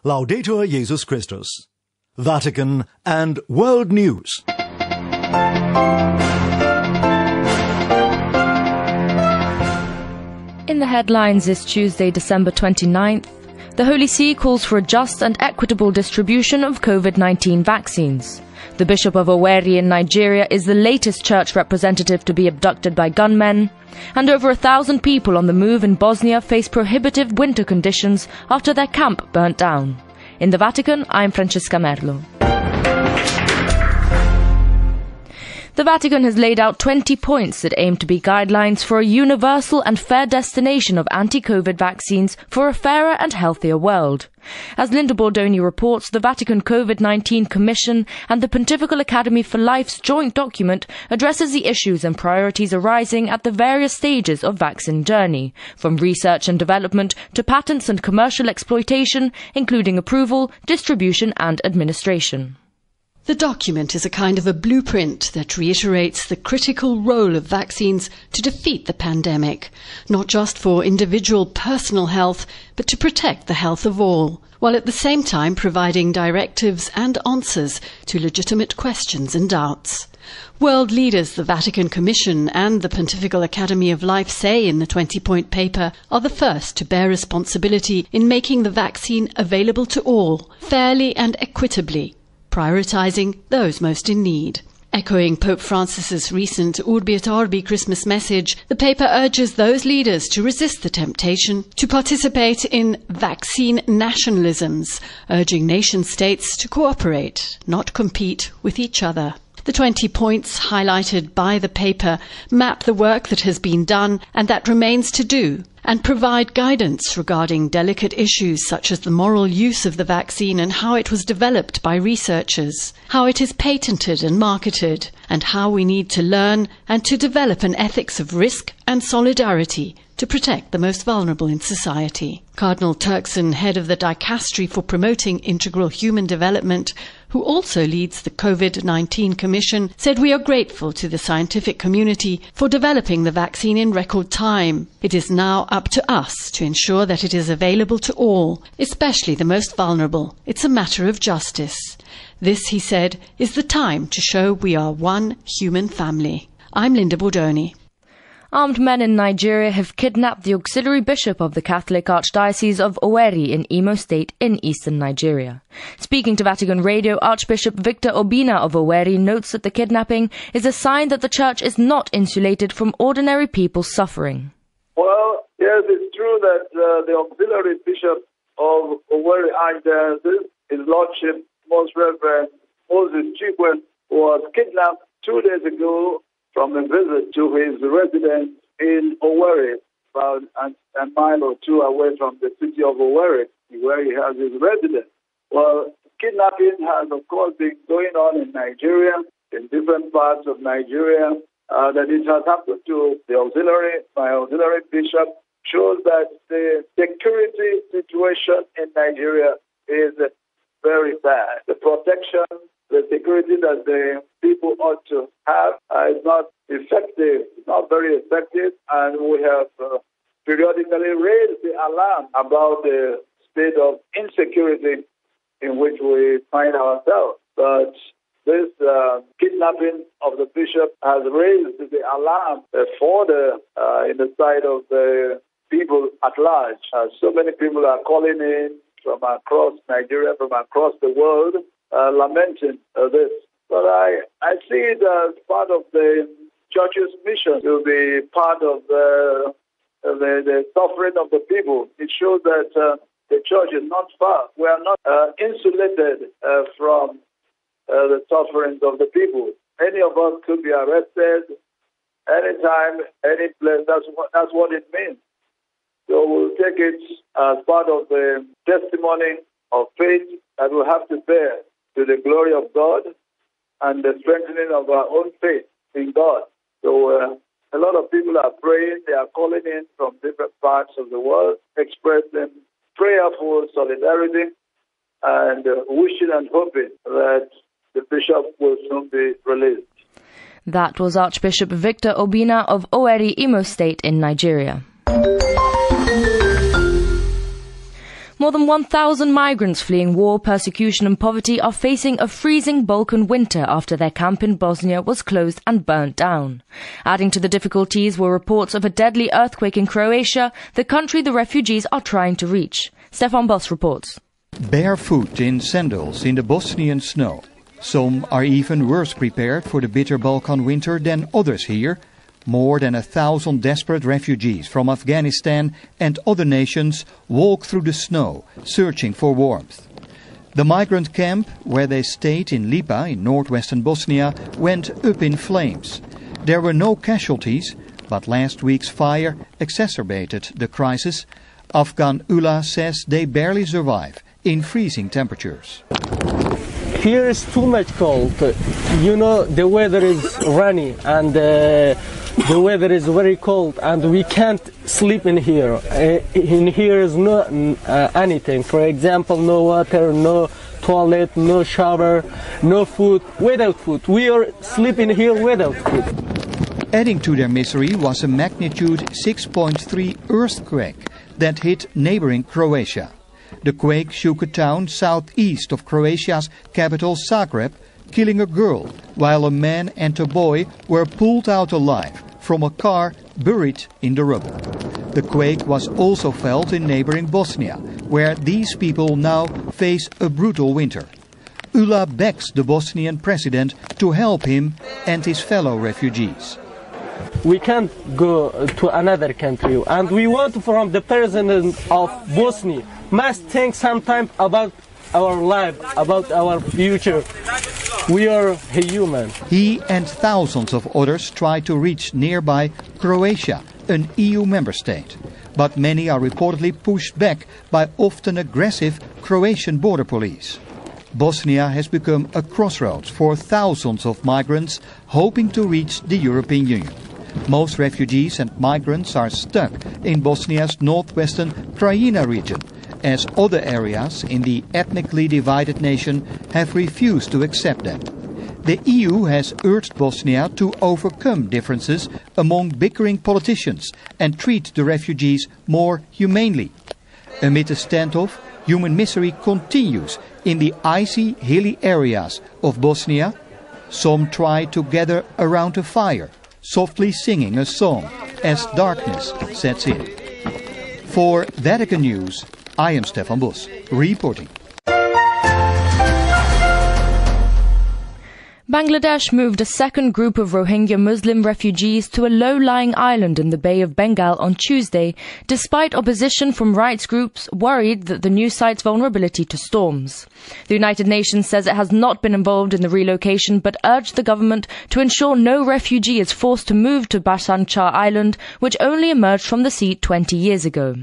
Laudetur Jesus Christus. Vatican and World News. In the headlines this Tuesday, December 29th, the Holy See calls for a just and equitable distribution of COVID-19 vaccines. The Bishop of Owerri in Nigeria is the latest church representative to be abducted by gunmen, and over 1,000 people on the move in Bosnia face prohibitive winter conditions after their camp burnt down. In the Vatican, I'm Francesca Merlo. The Vatican has laid out 20 points that aim to be guidelines for a universal and fair destination of anti-COVID vaccines for a fairer and healthier world. As Linda Bordoni reports, the Vatican COVID-19 Commission and the Pontifical Academy for Life's joint document addresses the issues and priorities arising at the various stages of vaccine journey, from research and development to patents and commercial exploitation, including approval, distribution and administration. The document is a kind of a blueprint that reiterates the critical role of vaccines to defeat the pandemic, not just for individual personal health, but to protect the health of all, while at the same time providing directives and answers to legitimate questions and doubts. World leaders, the Vatican Commission and the Pontifical Academy of Life say in the 20-point paper are the first to bear responsibility in making the vaccine available to all, fairly and equitably, prioritising those most in need. Echoing Pope Francis's recent Urbi et Orbi Christmas message, the paper urges those leaders to resist the temptation to participate in vaccine nationalisms, urging nation-states to cooperate, not compete with each other. The 20 points highlighted by the paper map the work that has been done and that remains to do, and provide guidance regarding delicate issues such as the moral use of the vaccine and how it was developed by researchers, how it is patented and marketed, and how we need to learn and to develop an ethics of risk and solidarity to protect the most vulnerable in society. Cardinal Turkson, head of the Dicastery for Promoting Integral Human Development, who also leads the COVID-19 Commission, said we are grateful to the scientific community for developing the vaccine in record time. It is now up to us to ensure that it is available to all, especially the most vulnerable. It's a matter of justice. This, he said, is the time to show we are one human family. I'm Linda Bordoni. Armed men in Nigeria have kidnapped the auxiliary bishop of the Catholic Archdiocese of Owerri in Imo State in eastern Nigeria. Speaking to Vatican Radio, Archbishop Victor Obina of Owerri notes that the kidnapping is a sign that the church is not insulated from ordinary people's suffering. Well, yes, it's true that the auxiliary bishop of Owerri Archdiocese, His Lordship Most Reverend Moses Chikwe, was kidnapped 2 days ago from a visit to his residence in Owerri, about a mile or two away from the city of Owerri, where he has his residence. Well, kidnapping has, of course, been going on in Nigeria, in different parts of Nigeria. That it has happened to my auxiliary bishop shows that the security situation in Nigeria is very bad. The protection, the security that the people ought to have is not effective, not very effective, and we have periodically raised the alarm about the state of insecurity in which we find ourselves. But this kidnapping of the bishop has raised the alarm in the side of the people at large. So many people are calling in from across Nigeria, from across the world, lamenting this. But I see it as part of the church's mission to be part of the suffering of the people. It shows that the church is not far. We are not insulated from the sufferings of the people. Any of us could be arrested anytime, any place. That's what it means. So we'll take it as part of the testimony of faith that we have to bear to the glory of God and the strengthening of our own faith in God. So a lot of people are praying. They are calling in from different parts of the world, expressing prayerful solidarity and wishing and hoping that the bishop will soon be released. That was Archbishop Victor Obina of Owerri, Imo State in Nigeria. More than 1,000 migrants fleeing war, persecution and poverty are facing a freezing Balkan winter after their camp in Bosnia was closed and burnt down. Adding to the difficulties were reports of a deadly earthquake in Croatia, the country the refugees are trying to reach. Stefan Boss reports. Barefoot in sandals in the Bosnian snow. Some are even worse prepared for the bitter Balkan winter than others here. More than 1,000 desperate refugees from Afghanistan and other nations walk through the snow, searching for warmth. The migrant camp, where they stayed in Lipa in northwestern Bosnia, went up in flames. There were no casualties, but last week's fire exacerbated the crisis. Afghan Ula says they barely survive in freezing temperatures. Here is too much cold. You know, the weather is rainy and the weather is very cold and we can't sleep in here. In here is no anything. For example, no water, no toilet, no shower, no food, without food. We are sleeping here without food. Adding to their misery was a magnitude 6.3 earthquake that hit neighboring Croatia. The quake shook a town southeast of Croatia's capital Zagreb, killing a girl, while a man and a boy were pulled out alive from a car buried in the rubble. The quake was also felt in neighboring Bosnia, where these people now face a brutal winter. Ula begs the Bosnian president to help him and his fellow refugees. We can't go to another country, and we want from the president of Bosnia must think sometime about our life, about our future. We are human. He and thousands of others try to reach nearby Croatia, an EU member state. But many are reportedly pushed back by often aggressive Croatian border police. Bosnia has become a crossroads for thousands of migrants hoping to reach the European Union. Most refugees and migrants are stuck in Bosnia's northwestern Krajina region, as other areas in the ethnically divided nation have refused to accept them. The EU has urged Bosnia to overcome differences among bickering politicians and treat the refugees more humanely. Amid the standoff, human misery continues in the icy, hilly areas of Bosnia. Some try to gather around a fire, softly singing a song as darkness sets in. For Vatican News, I am Stefan Bos, reporting. Bangladesh moved a second group of Rohingya Muslim refugees to a low-lying island in the Bay of Bengal on Tuesday, despite opposition from rights groups worried that the new site's vulnerability to storms. The United Nations says it has not been involved in the relocation but urged the government to ensure no refugee is forced to move to Bhasan Char Island, which only emerged from the sea 20 years ago.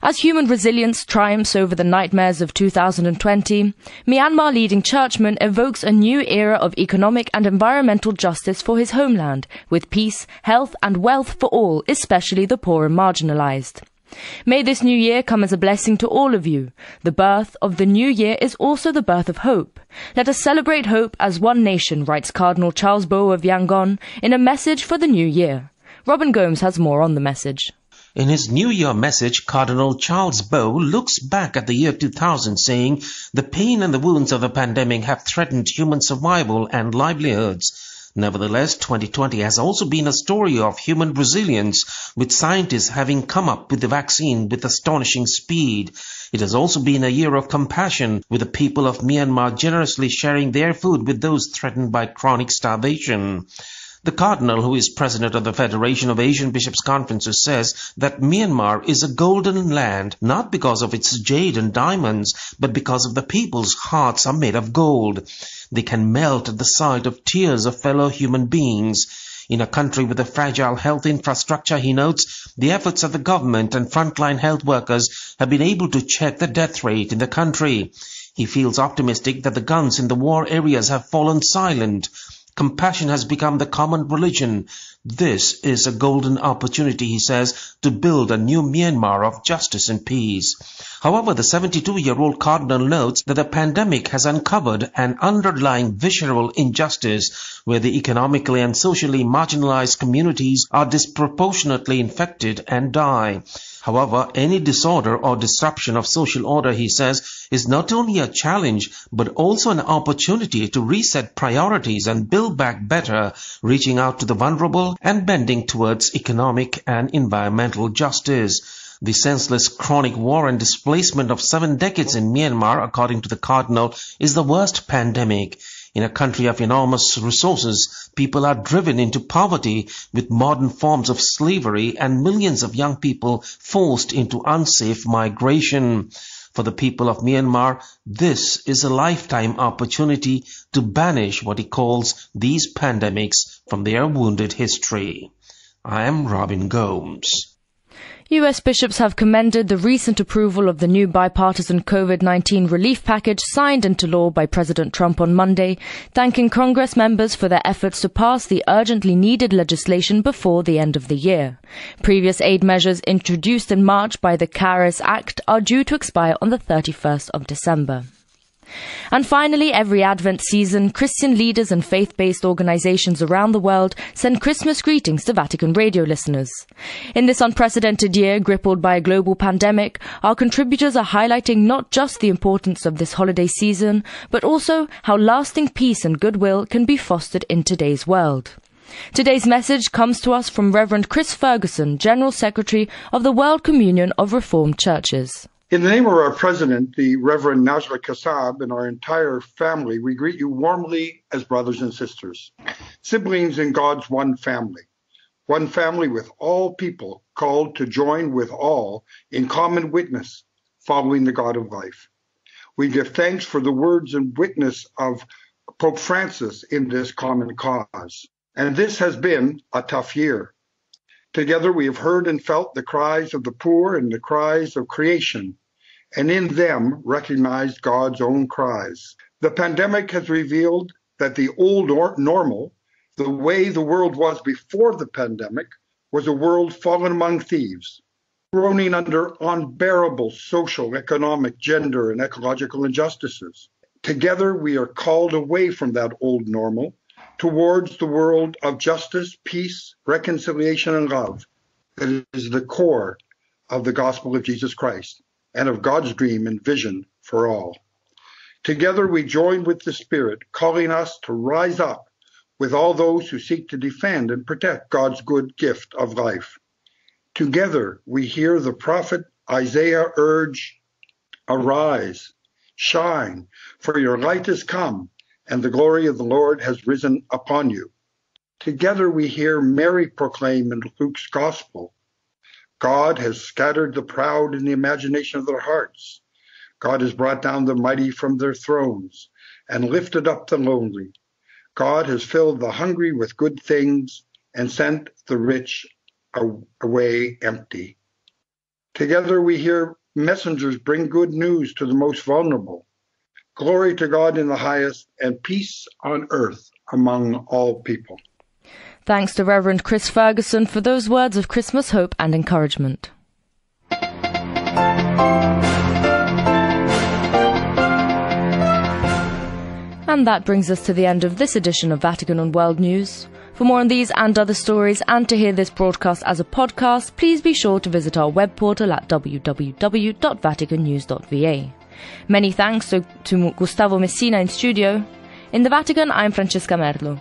As human resilience triumphs over the nightmares of 2020, Myanmar leading churchman evokes a new era of economic and environmental justice for his homeland, with peace, health and wealth for all, especially the poor and marginalized. May this new year come as a blessing to all of you. The birth of the new year is also the birth of hope. Let us celebrate hope as one nation, writes Cardinal Charles Bo of Yangon in a message for the new year. Robin Gomes has more on the message. In his New Year message, Cardinal Charles Bo looks back at the year 2000, saying, "The pain and the wounds of the pandemic have threatened human survival and livelihoods. Nevertheless, 2020 has also been a story of human resilience, with scientists having come up with the vaccine with astonishing speed. It has also been a year of compassion, with the people of Myanmar generously sharing their food with those threatened by chronic starvation." The Cardinal, who is president of the Federation of Asian Bishops' Conferences, says that Myanmar is a golden land, not because of its jade and diamonds, but because of the people's hearts are made of gold. They can melt at the sight of tears of fellow human beings. In a country with a fragile health infrastructure, he notes, the efforts of the government and frontline health workers have been able to check the death rate in the country. He feels optimistic that the guns in the war areas have fallen silent. Compassion has become the common religion. This is a golden opportunity, he says, to build a new Myanmar of justice and peace. However, the 72-year-old Cardinal notes that the pandemic has uncovered an underlying visceral injustice where the economically and socially marginalized communities are disproportionately infected and die. However, any disorder or disruption of social order, he says, is not only a challenge but also an opportunity to reset priorities and build back better, reaching out to the vulnerable and bending towards economic and environmental justice. The senseless chronic war and displacement of 7 decades in Myanmar, according to the Cardinal, is the worst pandemic. In a country of enormous resources, people are driven into poverty with modern forms of slavery and millions of young people forced into unsafe migration. For the people of Myanmar, this is a lifetime opportunity to banish what he calls these pandemics from their wounded history. I am Robin Gomes. US bishops have commended the recent approval of the new bipartisan COVID-19 relief package signed into law by President Trump on Monday, thanking Congress members for their efforts to pass the urgently needed legislation before the end of the year. Previous aid measures introduced in March by the CARES Act are due to expire on the 31st of December. And finally, every Advent season, Christian leaders and faith-based organizations around the world send Christmas greetings to Vatican Radio listeners. In this unprecedented year, crippled by a global pandemic, our contributors are highlighting not just the importance of this holiday season, but also how lasting peace and goodwill can be fostered in today's world. Today's message comes to us from Reverend Chris Ferguson, General Secretary of the World Communion of Reformed Churches. In the name of our president, the Reverend Nazra Kassab, and our entire family, we greet you warmly as brothers and sisters, siblings in God's one family with all people called to join with all in common witness following the God of life. We give thanks for the words and witness of Pope Francis in this common cause. And this has been a tough year. Together we have heard and felt the cries of the poor and the cries of creation, and in them recognized God's own cries. The pandemic has revealed that the old normal, the way the world was before the pandemic, was a world fallen among thieves, groaning under unbearable social, economic, gender, and ecological injustices. Together we are called away from that old normal towards the world of justice, peace, reconciliation, and love that is the core of the gospel of Jesus Christ and of God's dream and vision for all. Together we join with the Spirit, calling us to rise up with all those who seek to defend and protect God's good gift of life. Together we hear the prophet Isaiah urge, "Arise, shine, for your light has come, and the glory of the Lord has risen upon you." Together we hear Mary proclaim in Luke's gospel, "God has scattered the proud in the imagination of their hearts. God has brought down the mighty from their thrones and lifted up the lonely. God has filled the hungry with good things and sent the rich away empty." Together we hear messengers bring good news to the most vulnerable. Glory to God in the highest, and peace on earth among all people. Thanks to Reverend Chris Ferguson for those words of Christmas hope and encouragement. And that brings us to the end of this edition of Vatican on World News. For more on these and other stories, and to hear this broadcast as a podcast, please be sure to visit our web portal at www.vaticannews.va. Many thanks to Gustavo Messina in studio. In the Vatican, I'm Francesca Merlo.